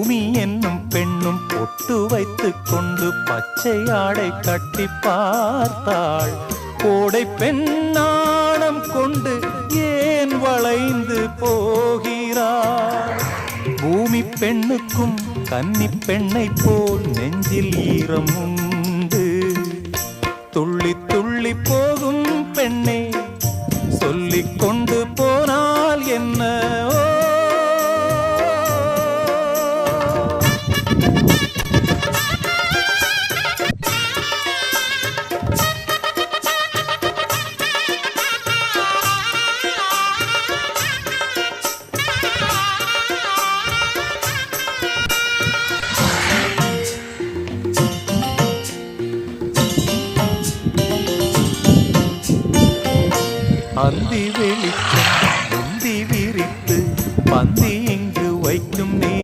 பூமி என்னும் பெண்ணும் பொட்டு வைத்துக் கொண்டு பச்சை ஆடை கட்டி பார்த்தாள். கோடை பெண்ணாணம் கொண்டு ஏன் வளைந்து போகிறாள்? பூமி பெண்ணுக்கும் கன்னி பெண்ணை போல் நெஞ்சில் ஈரம் உண்டு. துள்ளி துள்ளி போகும் பெண்ணே சொல்லிக் கொண்டு போனால் என்ன? அந்தி வெளிச்சம்